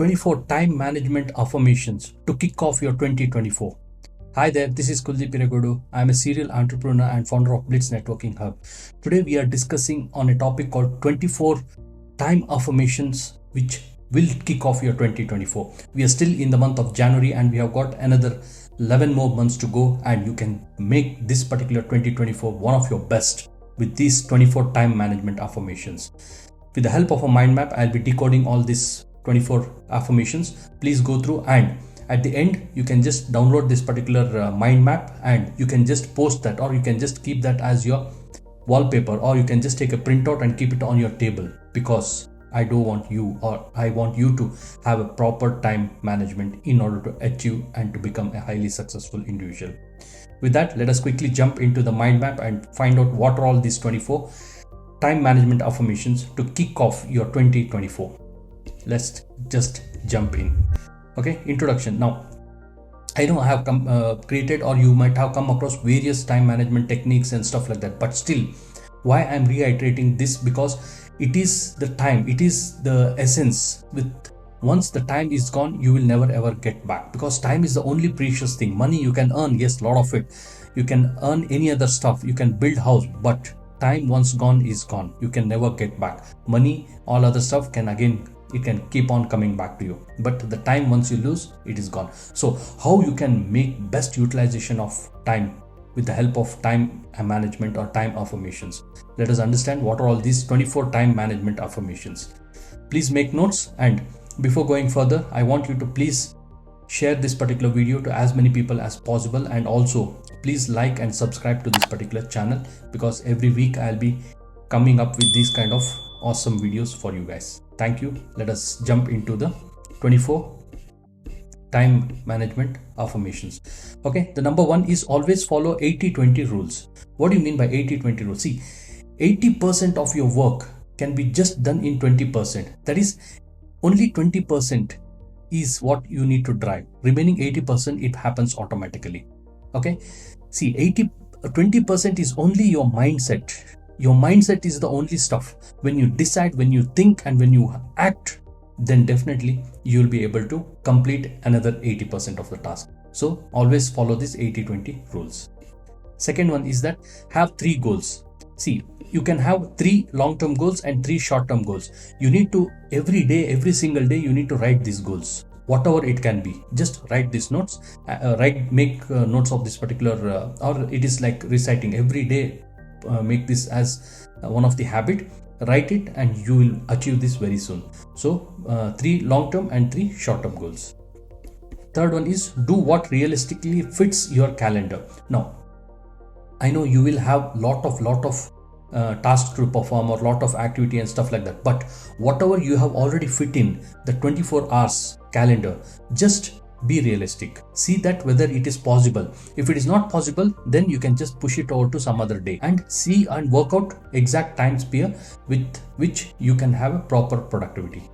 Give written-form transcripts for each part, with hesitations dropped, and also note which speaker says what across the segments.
Speaker 1: 24 time management affirmations to kick off your 2024. Hi there, this is Kuldeep Eregodu. I am a serial entrepreneur and founder of Blitz Networking Hub. Today we are discussing on a topic called 24 time affirmations which will kick off your 2024. We are still in the month of January and we have got another 11 more months to go, and you can make this particular 2024 one of your best with these 24 time management affirmations. With the help of a mind map, I'll be decoding all these 24 affirmations. Please go through, and at the end you can just download this particular mind map and you can just post that, or you can just keep that as your wallpaper, or you can just take a printout and keep it on your table, because I want you to have a proper time management in order to achieve and to become a highly successful individual. With that, let us quickly jump into the mind map and find out what are all these 24 time management affirmations to kick off your 2024. Let's just jump in. Okay, introduction. Now, I know I have created, or you might have come across various time management techniques and stuff like that, but still, why I'm reiterating this, because it is the time, it is the essence. Once the time is gone, you will never ever get back, because time is the only precious thing. Money you can earn, yes, a lot of it. You can earn any other stuff, you can build house, but time once gone is gone. You can never get back. Money, all other stuff it can keep on coming back to you, but the time, once you lose, it is gone. So how you can make best utilization of time with the help of time management or time affirmations? Let us understand what are all these 24 time management affirmations. Please make notes, and before going further, I want you to please share this particular video to as many people as possible, and also please like and subscribe to this particular channel, because every week I'll be coming up with these kind of awesome videos for you guys. Thank you. Let us jump into the 24 time management affirmations. Okay, the number one is always follow 80-20 rules. What do you mean by 80-20 rules? See, 80% of your work can be just done in 20%. That is, only 20% is what you need to drive. Remaining 80%, it happens automatically. Okay, see, 20% is only your mindset. Your mindset is the only stuff. When you decide, when you think, and when you act, then definitely you'll be able to complete another 80% of the task. So always follow this 80-20 rules. Second one is that have 3 goals. See, you can have 3 long-term goals and 3 short-term goals. You need to, every day, every single day, you need to write these goals, whatever it can be. Just write these notes, make notes of this particular, or it is like reciting every day. Make this as one of the habit. Write it and you will achieve this very soon. So 3 long-term and 3 short-term goals. Third one is do what realistically fits your calendar. Now, I know you will have lot of tasks to perform, or lot of activity and stuff like that, but whatever you have already fit in the 24 hours calendar, just be realistic. See that whether it is possible. If it is not possible, then you can just push it over to some other day, and see and work out exact time sphere with which you can have a proper productivity.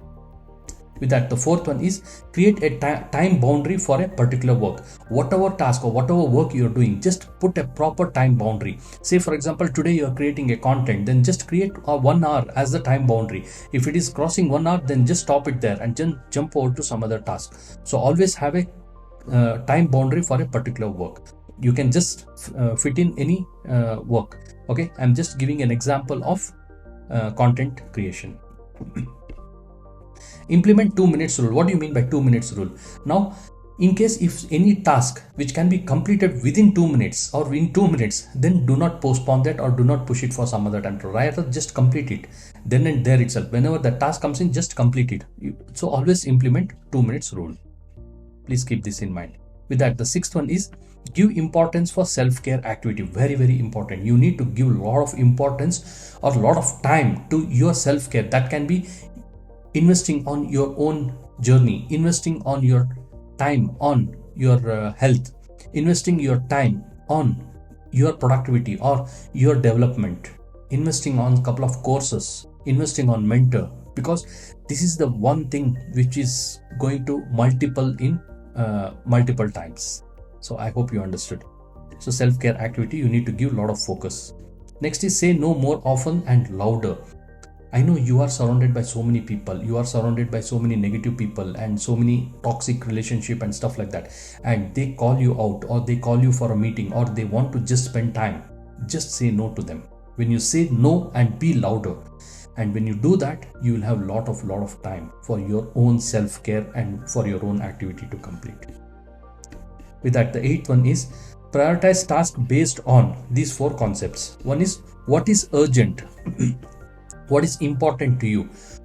Speaker 1: With that, the fourth one is create a time boundary for a particular work. Whatever task or whatever work you're doing, just put a proper time boundary. Say for example, today you're creating a content, then just create 1 hour as the time boundary. If it is crossing 1 hour, then just stop it there and then jump over to some other task. So always have a time boundary for a particular work. You can just fit in any work. Okay, I'm just giving an example of content creation. Implement 2 minutes rule. What do you mean by 2 minutes rule? Now, in case if any task which can be completed within 2 minutes or in 2 minutes, then do not postpone that or do not push it for some other time. Rather, just complete it then and there itself. Whenever the task comes in, just complete it. So always implement 2 minutes rule. Please keep this in mind. With that, the sixth one is give importance for self-care activity. Very, very important. You need to give a lot of importance or a lot of time to your self-care. That can be investing on your own journey, investing on your time on your health, investing your time on your productivity or your development, investing on a couple of courses, investing on mentor, because this is the one thing which is going to multiple times. So I hope you understood. So self-care activity, you need to give a lot of focus. Next is say no more often and louder. I know you are surrounded by so many people, you are surrounded by so many negative people and so many toxic relationship and stuff like that, and they call you out or they call you for a meeting or they want to just spend time. Just say no to them. When you say no and be louder, and when you do that, you will have lot of time for your own self-care and for your own activity to complete. With that, the eighth one is prioritize tasks based on these four concepts. One is what is urgent, what is important to you,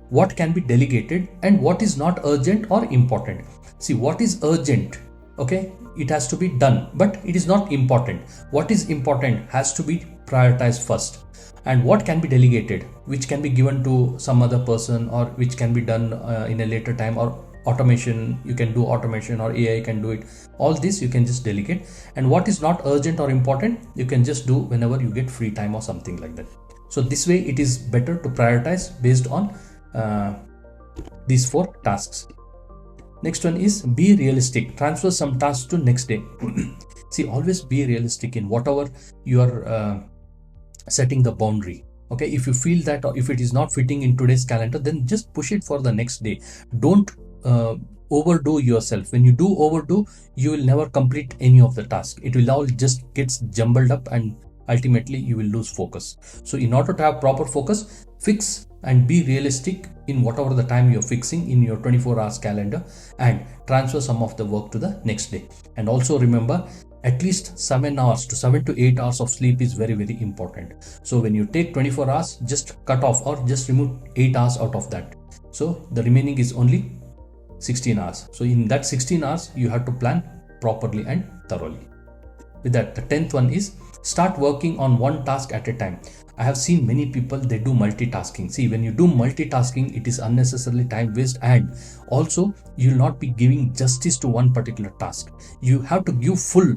Speaker 1: what can be delegated, and what is not urgent or important. See, what is urgent, okay, it has to be done, but it is not important. What is important has to be prioritized first. And what can be delegated, which can be given to some other person or which can be done in a later time, or automation, you can do automation or AI can do it. All this you can just delegate. And what is not urgent or important, you can just do whenever you get free time or something like that. So this way it is better to prioritize based on these four tasks. Next one is be realistic. Transfer some tasks to next day. See, always be realistic in whatever you are setting the boundary. Okay, if you feel that or if it is not fitting in today's calendar, then just push it for the next day. Don't overdo yourself. When you do overdo, you will never complete any of the task. It will all just gets jumbled up and ultimately you will lose focus. So in order to have proper focus, fix and be realistic in whatever the time you're fixing in your 24 hours calendar, and transfer some of the work to the next day. And also remember, at least 7 to 8 hours of sleep is very important. So when you take 24 hours, just cut off or just remove 8 hours out of that. So the remaining is only 16 hours. So in that 16 hours, you have to plan properly and thoroughly. With that, the 10th one is start working on one task at a time. I have seen many people, they do multitasking. See, when you do multitasking, it is unnecessarily time waste, and also you will not be giving justice to one particular task. You have to give full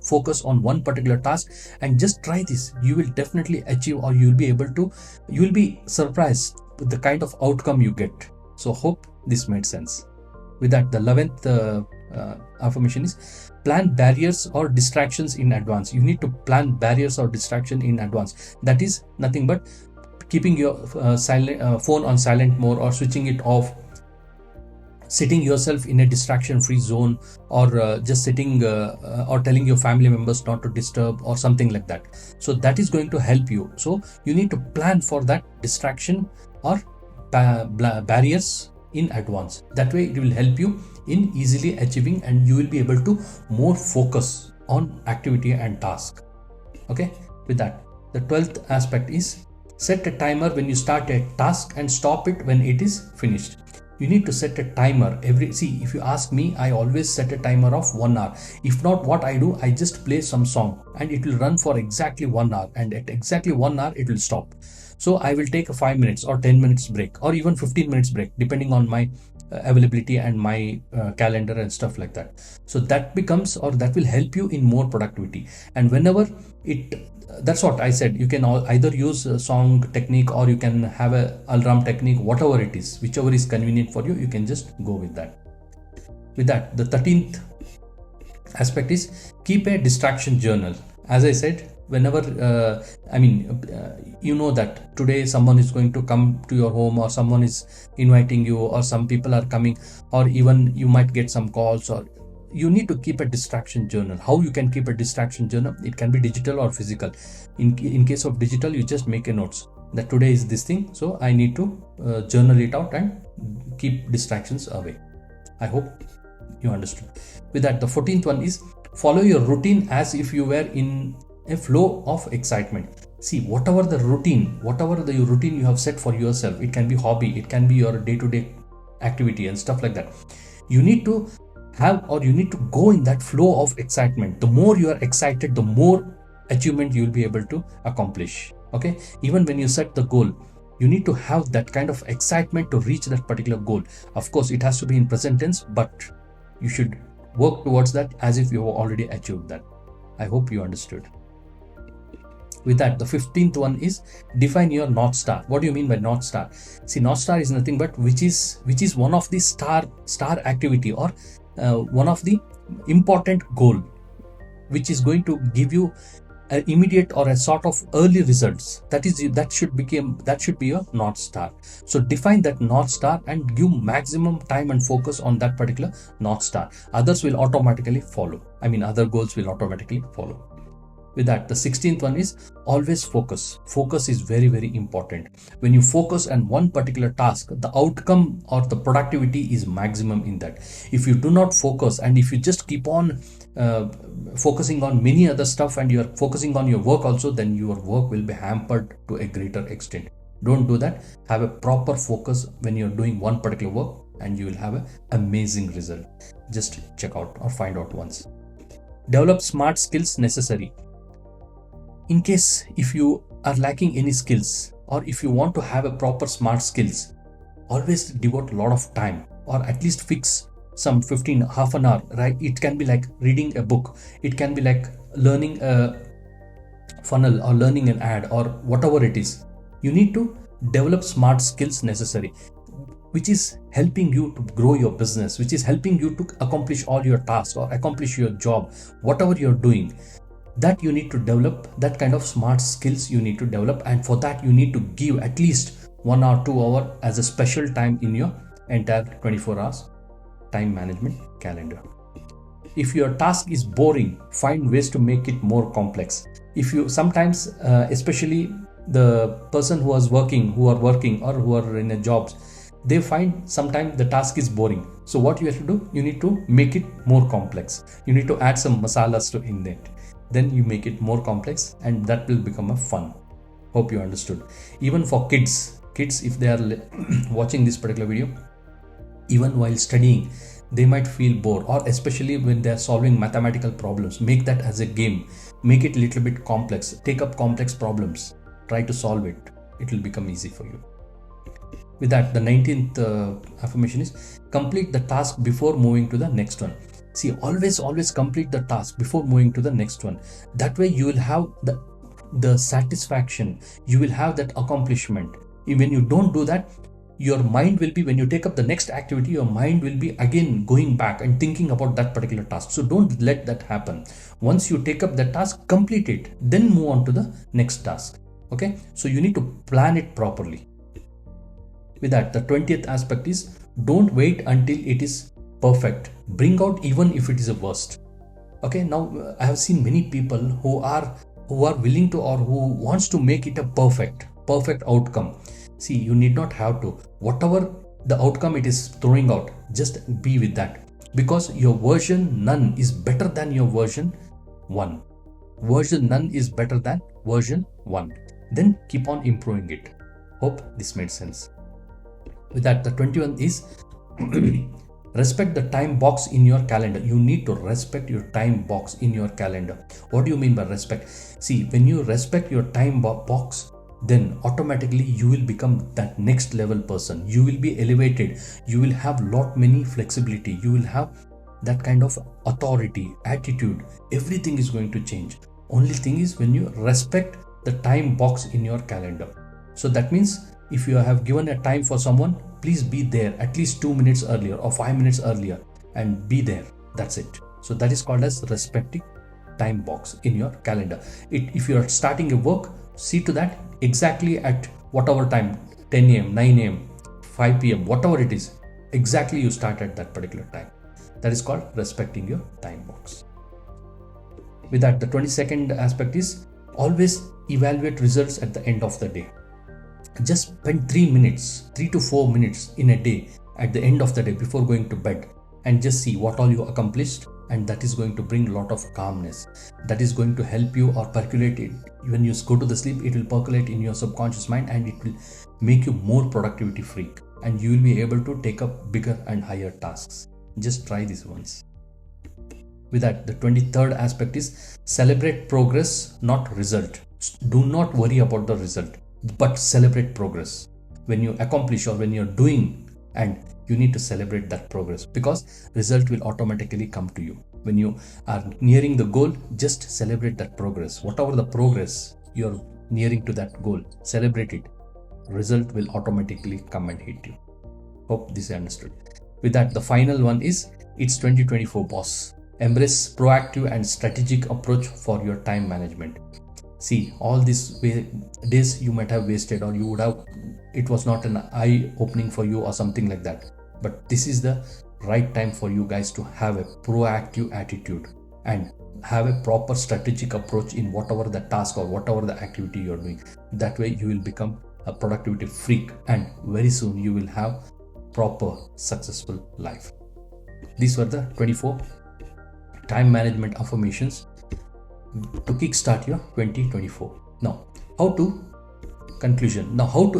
Speaker 1: focus on one particular task, and just try this. You will definitely achieve, or you will be surprised with the kind of outcome you get. So hope this made sense. With that, the 11th affirmation is plan barriers or distractions in advance. You need to plan barriers or distraction in advance. That is nothing but keeping your phone on silent mode, or switching it off, sitting yourself in a distraction free zone, or just sitting or telling your family members not to disturb or something like that. So that is going to help you. So you need to plan for that distraction or barriers in advance. That way it will help you in easily achieving, and you will be able to more focus on activity and task. Okay, with that, the 12th aspect is set a timer when you start a task and stop it when it is finished. You need to set a timer if you ask me, I always set a timer of 1 hour. If not, what I do, I just play some song and it will run for exactly 1 hour, and at exactly 1 hour it will stop. So I will take a 5 minutes or 10 minutes break, or even 15 minutes break, depending on my availability and my calendar and stuff like that. So that will help you in more productivity. And whenever that's what I said, you can either use a song technique, or you can have a alarm technique, whatever it is, whichever is convenient for you, you can just go with that. With that, the 13th aspect is keep a distraction journal. As I said, whenever you know that today someone is going to come to your home, or someone is inviting you, or some people are coming, or even you might get some calls, or you need to keep a distraction journal. How you can keep a distraction journal? It can be digital or physical. In case of digital, you just make a notes that today is this thing, so I need to journal it out and keep distractions away. I hope you understood. With that, the 14th one is follow your routine as if you were in a flow of excitement. See, whatever the routine you have set for yourself, it can be hobby, it can be your day-to-day activity and stuff like that. You need to go in that flow of excitement. The more you are excited, the more achievement you will be able to accomplish. Okay, even when you set the goal, you need to have that kind of excitement to reach that particular goal. Of course, it has to be in present tense, but you should work towards that as if you have already achieved that. I hope you understood. With that, the 15th one is define your North Star. What do you mean by North Star? See, North Star is nothing but which is one of the star activity, or one of the important goal, which is going to give you an immediate or a sort of early results. That should be your North Star. So define that North Star and give maximum time and focus on that particular North Star. Others will automatically follow. Other goals will automatically follow. With that, the 16th one is always focus. Focus is very, very important. When you focus on one particular task, the outcome or the productivity is maximum in that. If you do not focus, and if you just keep on focusing on many other stuff, and you are focusing on your work also, then your work will be hampered to a greater extent. Don't do that. Have a proper focus when you're doing one particular work, and you will have an amazing result. Just check out or find out once. Develop smart skills necessary. In case if you are lacking any skills, or if you want to have a proper smart skills, always devote a lot of time, or at least fix some 15 half an hour, right? It can be like reading a book, it can be like learning a funnel or learning an ad or whatever it is. You need to develop smart skills necessary, which is helping you to grow your business, which is helping you to accomplish all your tasks or accomplish your job, whatever you're doing. That you need to develop, that kind of smart skills you need to develop, and for that you need to give at least 1 hour 2 hour as a special time in your entire 24 hours time management calendar. If your task is boring, find ways to make it more complex. If you sometimes especially the person who are working or who are in a jobs, they find sometimes the task is boring. So what you have to do, you need to make it more complex. You need to add some masalas to in it. Then you make it more complex, and that will become a fun. Hope you understood. Even for kids, if they are watching this particular video, even while studying, they might feel bored, or especially when they are solving mathematical problems. Make that as a game. Make it a little bit complex. Take up complex problems. Try to solve it. It will become easy for you. With that, the 19th affirmation is complete the task before moving to the next one. See, always complete the task before moving to the next one. That way you will have the satisfaction, you will have that accomplishment. When you don't do that, your mind will be, when you take up the next activity, your mind will be again going back and thinking about that particular task. So don't let that happen. Once you take up the task, complete it, then move on to the next task. Okay, so you need to plan it properly. With that, the 20th aspect is don't wait until it is perfect. Bring out even if it is a worst. Okay, now I have seen many people who are willing to, or who wants to make it a perfect outcome. See, you need not have to. Whatever the outcome it is throwing out, just be with that, because your version none is better than your version 1. Version none is better than version 1. Then keep on improving it. Hope this made sense. With that, the 21 is respect the time box in your calendar. You need to respect your time box in your calendar. What do you mean by respect? See, when you respect your time box, then automatically you will become that next level person. You will be elevated. You will have many flexibility. You will have that kind of authority, attitude. Everything is going to change. Only thing is when you respect the time box in your calendar. So that means if you have given a time for someone, please be there at least 2 minutes earlier or 5 minutes earlier, and be there. That's it. So that is called as respecting time box in your calendar. If you are starting a work, see to that exactly at whatever time, 10 a.m., 9 a.m., 5 p.m., whatever it is, exactly you start at that particular time. That is called respecting your time box. With that, the 22nd aspect is always evaluate results at the end of the day. Just spend 3 to 4 minutes in a day at the end of the day before going to bed, and just see what all you accomplished, and that is going to bring a lot of calmness. That is going to help you or percolate it. When you go to the sleep, it will percolate in your subconscious mind, and it will make you more productivity freak, and you will be able to take up bigger and higher tasks. Just try this once. With that, the 23rd aspect is celebrate progress, not result. Do not worry about the result, but celebrate progress. When you accomplish or when you're doing, and you need to celebrate that progress, because result will automatically come to you. When you are nearing the goal, just celebrate that progress. Whatever the progress you're nearing to that goal, celebrate it. Result will automatically come and hit you. Hope this is understood. With that, the final one is it's 2024, boss. Embrace proactive and strategic approach for your time management. See, all these days you might have wasted, or you would have, it was not an eye opening for you or something like that, but this is the right time for you guys to have a proactive attitude and have a proper strategic approach in whatever the task or whatever the activity you're doing. That way you will become a productivity freak, and very soon you will have proper successful life. These were the 24 time management affirmations to kickstart your 2024. Now, how to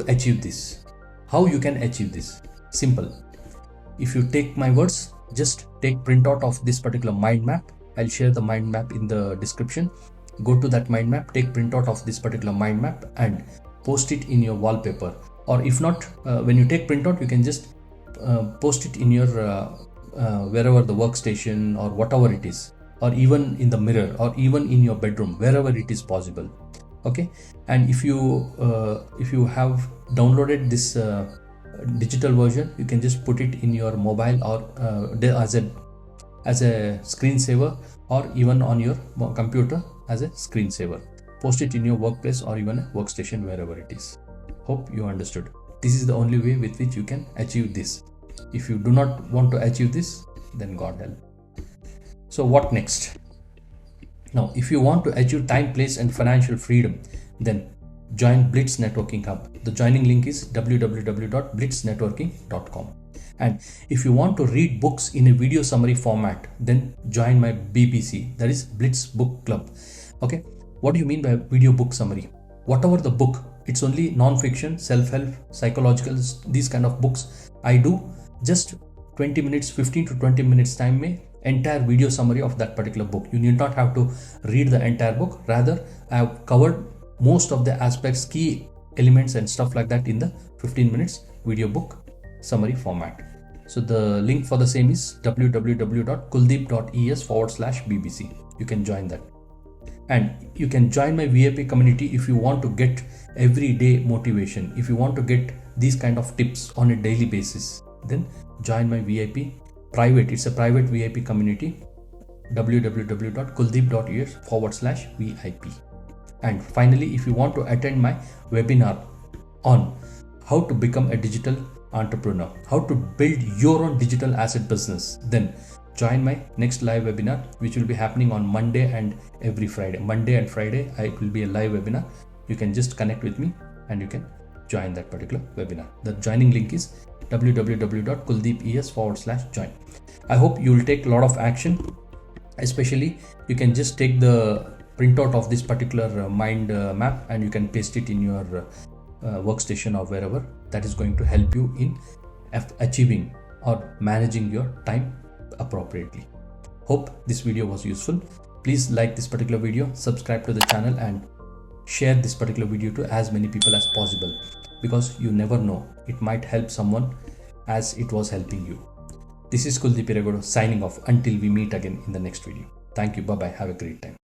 Speaker 1: achieve this? How you can achieve this? Simple. If you take my words, just take printout of this particular mind map. I'll share the mind map in the description. Go to that mind map, take printout of this particular mind map and post it in your wallpaper. Or if not, when you take printout, you can just post it in your wherever the workstation or whatever it is, or even in the mirror, or even in your bedroom, wherever it is possible. Okay. And if you have downloaded this digital version, you can just put it in your mobile, or as a screensaver, or even on your computer as a screensaver. Post it in your workplace or even a workstation, wherever it is. Hope you understood. This is the only way with which you can achieve this. If you do not want to achieve this, then God help. So what next? Now, if you want to achieve time, place and financial freedom, then join Blitz Networking Hub. The joining link is www.blitznetworking.com. And if you want to read books in a video summary format, then join my BBC, that is Blitz Book Club. Okay. What do you mean by video book summary? Whatever the book, it's only non-fiction, self-help, psychological, these kind of books I do. Just 20 minutes, 15 to 20 minutes time mein entire video summary of that particular book. You need not have to read the entire book. Rather, I have covered most of the aspects, key elements and stuff like that in the 15 minutes video book summary format. So the link for the same is www.kuldeep.es/bbc. You can join that. And you can join my VIP community if you want to get everyday motivation. If you want to get these kind of tips on a daily basis, then join my VIP private. It's a private VIP community, www.kuldeep.es/VIP. And finally, if you want to attend my webinar on how to become a digital entrepreneur, how to build your own digital asset business, then join my next live webinar, which will be happening on Monday and every Friday. Monday and Friday, it will be a live webinar. You can just connect with me and you can join that particular webinar. The joining link is www.kuldeepes/join. I hope you will take a lot of action. Especially, you can just take the printout of this particular mind map and you can paste it in your workstation or wherever. That is going to help you in achieving or managing your time appropriately. Hope this video was useful. Please like this particular video, subscribe to the channel and share this particular video to as many people as possible, because you never know, it might help someone as it was helping you. This is Kuldeep Eregodu signing off until we meet again in the next video. Thank you. Bye bye. Have a great time.